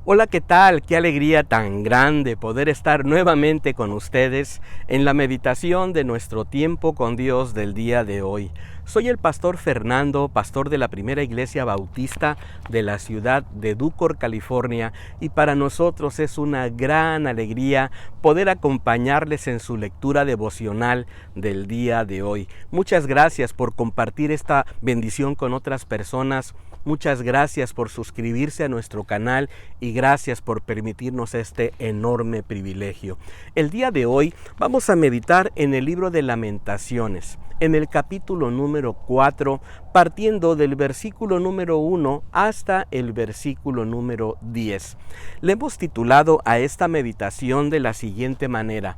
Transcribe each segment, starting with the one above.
Hola, ¿qué tal? Qué alegría tan grande poder estar nuevamente con ustedes en la meditación de nuestro tiempo con Dios del día de hoy. Soy el pastor Fernando, pastor de la Primera Iglesia Bautista de la ciudad de Ducor, California, y para nosotros es una gran alegría poder acompañarles en su lectura devocional del día de hoy. Muchas gracias por compartir esta bendición con otras personas. Muchas gracias por suscribirse a nuestro canal y gracias por permitirnos este enorme privilegio. El día de hoy vamos a meditar en el libro de Lamentaciones, en el capítulo número 4, partiendo del versículo número 1 hasta el versículo número 10. Le hemos titulado a esta meditación de la siguiente manera: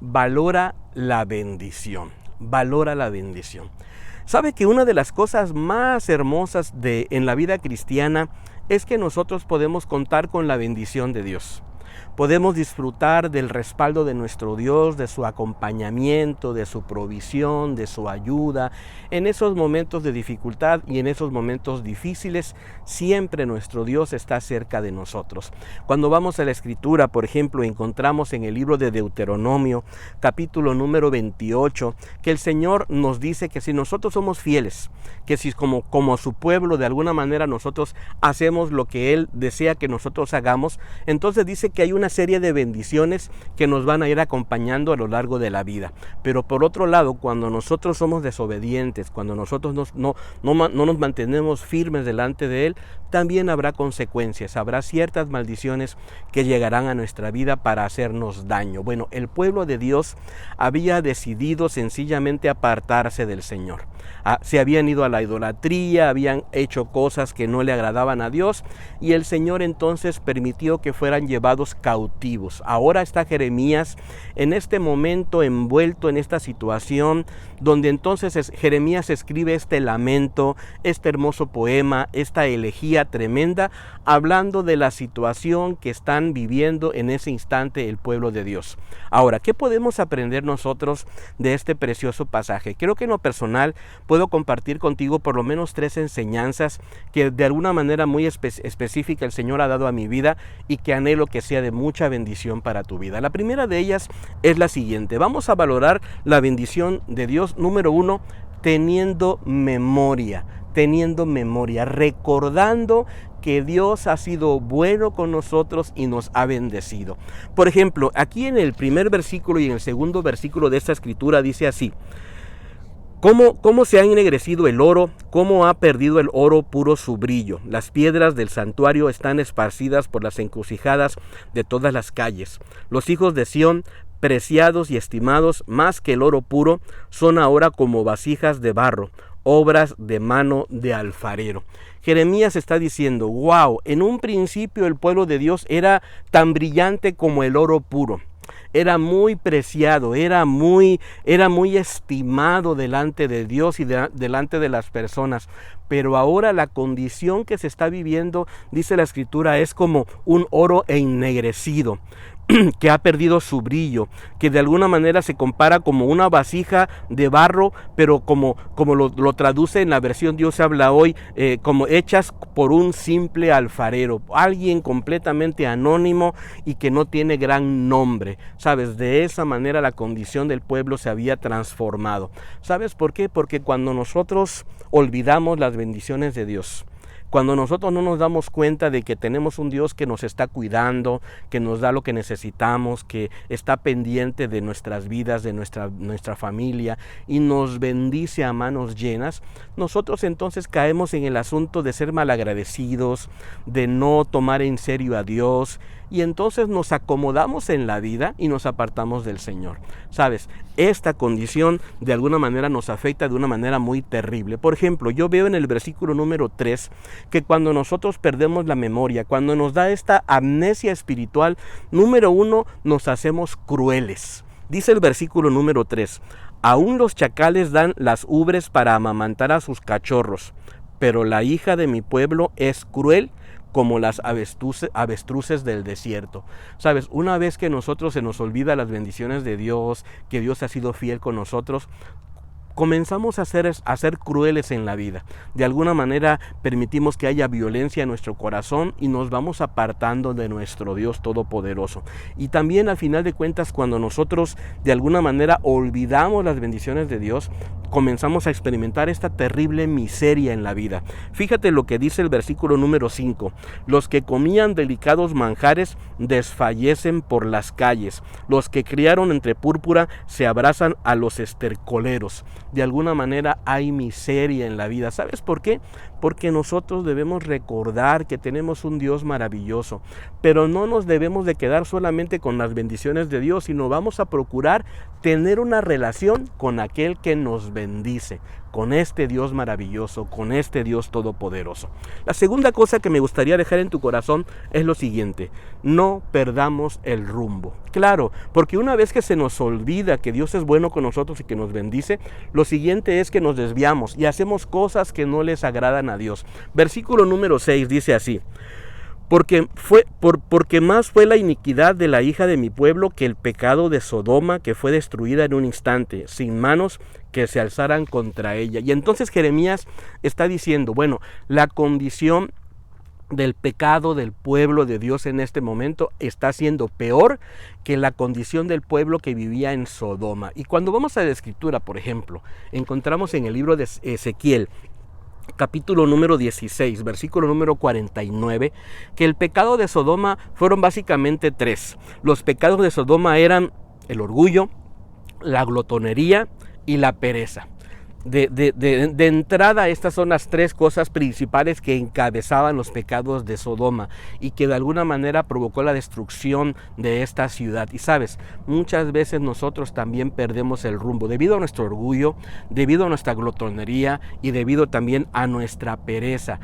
Valora la bendición. Valora la bendición. ¿Sabe que una de las cosas más hermosas en la vida cristiana es que nosotros podemos contar con la bendición de Dios? Podemos disfrutar del respaldo de nuestro Dios, de su acompañamiento, de su provisión, de su ayuda. En esos momentos de dificultad y en esos momentos difíciles, siempre nuestro Dios está cerca de nosotros. Cuando vamos a la Escritura, por ejemplo, encontramos en el libro de Deuteronomio, capítulo número 28, que el Señor nos dice que si nosotros somos fieles, que si como su pueblo de alguna manera nosotros hacemos lo que Él desea que nosotros hagamos, entonces dice que hay una serie de bendiciones que nos van a ir acompañando a lo largo de la vida. Pero por otro lado, cuando nosotros somos desobedientes, cuando nosotros no nos mantenemos firmes delante de Él, también habrá consecuencias, habrá ciertas maldiciones que llegarán a nuestra vida para hacernos daño. Bueno, el pueblo de Dios había decidido sencillamente apartarse del Señor. Se habían ido a la idolatría, habían hecho cosas que no le agradaban a Dios, y el Señor entonces permitió que fueran llevados cautivos. Ahora está Jeremías en este momento envuelto en esta situación, donde entonces Jeremías escribe este lamento, este hermoso poema, esta elegía tremenda, hablando de la situación que están viviendo en ese instante el pueblo de Dios. Ahora, ¿qué podemos aprender nosotros de este precioso pasaje? Creo que en lo personal puedo compartir contigo por lo menos 3 enseñanzas que de alguna manera muy específica el Señor ha dado a mi vida y que anhelo que sea de mucha bendición para tu vida. La primera de ellas es la siguiente: vamos a valorar la bendición de Dios, número 1, teniendo memoria, recordando que Dios ha sido bueno con nosotros y nos ha bendecido. Por ejemplo, aquí en el primer versículo y en el segundo versículo de esta escritura dice así: ¿Cómo se ha ennegrecido el oro? ¿Cómo ha perdido el oro puro su brillo? Las piedras del santuario están esparcidas por las encrucijadas de todas las calles. Los hijos de Sión, preciados y estimados más que el oro puro, son ahora como vasijas de barro, obras de mano de alfarero. Jeremías está diciendo: wow, en un principio el pueblo de Dios era tan brillante como el oro puro. Era muy preciado, era muy estimado delante de Dios y delante de las personas. Pero ahora la condición que se está viviendo, dice la Escritura, es como un oro ennegrecido, que ha perdido su brillo, que de alguna manera se compara como una vasija de barro, pero como lo traduce en la versión Dios habla hoy, como hechas por un simple alfarero, alguien completamente anónimo y que no tiene gran nombre. ¿Sabes? De esa manera la condición del pueblo se había transformado. ¿Sabes por qué? Porque cuando nosotros olvidamos las bendiciones de Dios, cuando nosotros no nos damos cuenta de que tenemos un Dios que nos está cuidando, que nos da lo que necesitamos, que está pendiente de nuestras vidas, de nuestra familia y nos bendice a manos llenas, nosotros entonces caemos en el asunto de ser malagradecidos, de no tomar en serio a Dios, y entonces nos acomodamos en la vida y nos apartamos del Señor. ¿Sabes? Esta condición de alguna manera nos afecta de una manera muy terrible. Por ejemplo, yo veo en el versículo número 3 que cuando nosotros perdemos la memoria, cuando nos da esta amnesia espiritual, número 1, nos hacemos crueles. Dice el versículo número 3: aún los chacales dan las ubres para amamantar a sus cachorros, pero la hija de mi pueblo es cruel como las avestruces del desierto. ¿Sabes? Una vez que nosotros se nos olvida las bendiciones de Dios, que Dios ha sido fiel con nosotros, comenzamos a ser crueles en la vida. De alguna manera permitimos que haya violencia en nuestro corazón y nos vamos apartando de nuestro Dios Todopoderoso. Y también al final de cuentas, cuando nosotros de alguna manera olvidamos las bendiciones de Dios, comenzamos a experimentar esta terrible miseria en la vida. Fíjate lo que dice el versículo número 5. Los que comían delicados manjares desfallecen por las calles. Los que criaron entre púrpura se abrazan a los estercoleros. De alguna manera hay miseria en la vida. ¿Sabes por qué? Porque nosotros debemos recordar que tenemos un Dios maravilloso, pero no nos debemos de quedar solamente con las bendiciones de Dios, sino vamos a procurar tener una relación con aquel que nos bendice, con este Dios maravilloso, con este Dios todopoderoso. La segunda cosa que me gustaría dejar en tu corazón es lo siguiente: no perdamos el rumbo. Claro, porque una vez que se nos olvida que Dios es bueno con nosotros y que nos bendice, lo siguiente es que nos desviamos y hacemos cosas que no les agradan a Dios. Versículo número 6 dice así: porque más fue la iniquidad de la hija de mi pueblo que el pecado de Sodoma, que fue destruida en un instante, sin manos que se alzaran contra ella. Y entonces Jeremías está diciendo, bueno, la condición del pecado del pueblo de Dios en este momento está siendo peor que la condición del pueblo que vivía en Sodoma. Y cuando vamos a la Escritura, por ejemplo, encontramos en el libro de Ezequiel, capítulo número 16, versículo número 49, que el pecado de Sodoma fueron básicamente tres. Los pecados de Sodoma eran el orgullo, la glotonería y la pereza. De entrada, estas son las tres cosas principales que encabezaban los pecados de Sodoma y que de alguna manera provocó la destrucción de esta ciudad. Y sabes, muchas veces nosotros también perdemos el rumbo debido a nuestro orgullo, debido a nuestra glotonería y debido también a nuestra pereza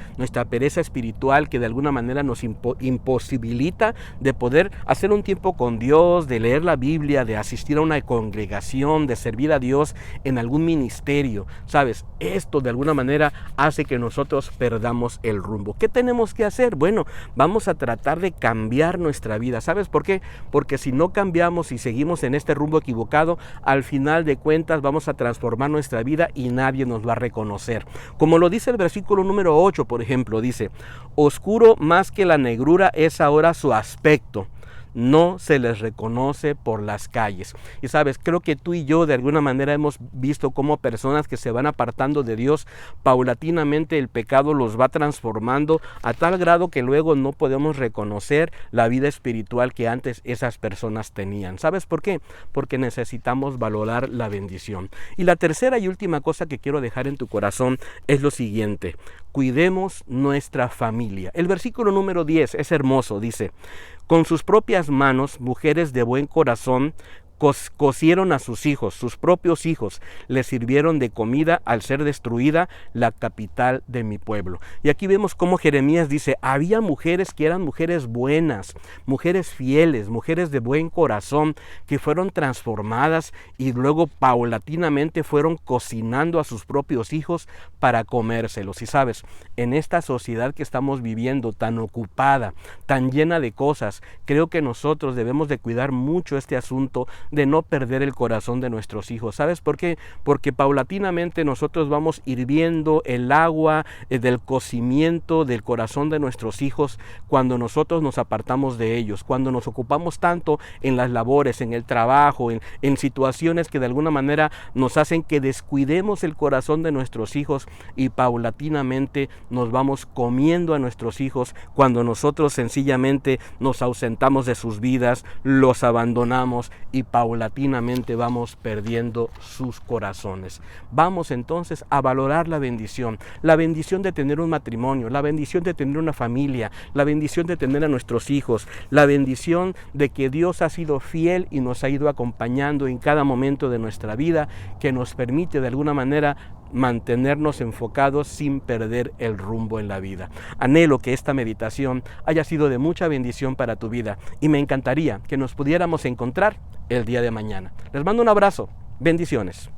espiritual, que de alguna manera nos imposibilita de poder hacer un tiempo con Dios, de leer la Biblia, de asistir a una congregación, de servir a Dios en algún ministerio. Sabes, esto de alguna manera hace que nosotros perdamos el rumbo. ¿Qué tenemos que hacer? Bueno, vamos a tratar de cambiar nuestra vida. ¿Sabes por qué? Porque si no cambiamos y seguimos en este rumbo equivocado, al final de cuentas vamos a transformar nuestra vida y nadie nos va a reconocer. Como lo dice el versículo número 8, por ejemplo, dice: oscuro más que la negrura es ahora su aspecto, no se les reconoce por las calles. Y sabes, creo que tú y yo de alguna manera hemos visto cómo personas que se van apartando de Dios, paulatinamente el pecado los va transformando a tal grado que luego no podemos reconocer la vida espiritual que antes esas personas tenían. ¿Sabes por qué? Porque necesitamos valorar la bendición. Y la tercera y última cosa que quiero dejar en tu corazón es lo siguiente: cuidemos nuestra familia. El versículo número 10 es hermoso, dice: con sus propias manos, mujeres de buen corazón cocieron a sus hijos, sus propios hijos, les sirvieron de comida al ser destruida la capital de mi pueblo. Y aquí vemos cómo Jeremías dice, había mujeres que eran mujeres buenas, mujeres fieles, mujeres de buen corazón, que fueron transformadas y luego paulatinamente fueron cocinando a sus propios hijos para comérselos. Y sabes, en esta sociedad que estamos viviendo tan ocupada, tan llena de cosas, creo que nosotros debemos de cuidar mucho este asunto de no perder el corazón de nuestros hijos. ¿Sabes por qué? Porque paulatinamente nosotros vamos hirviendo el agua del cocimiento del corazón de nuestros hijos cuando nosotros nos apartamos de ellos, cuando nos ocupamos tanto en las labores, en el trabajo, en situaciones que de alguna manera nos hacen que descuidemos el corazón de nuestros hijos y paulatinamente nos vamos comiendo a nuestros hijos cuando nosotros sencillamente nos ausentamos de sus vidas, los abandonamos y paulatinamente vamos perdiendo sus corazones. Vamos entonces a valorar la bendición de tener un matrimonio, la bendición de tener una familia, la bendición de tener a nuestros hijos, la bendición de que Dios ha sido fiel y nos ha ido acompañando en cada momento de nuestra vida, que nos permite de alguna manera mantenernos enfocados sin perder el rumbo en la vida. Anhelo que esta meditación haya sido de mucha bendición para tu vida y me encantaría que nos pudiéramos encontrar el día de mañana. Les mando un abrazo. Bendiciones.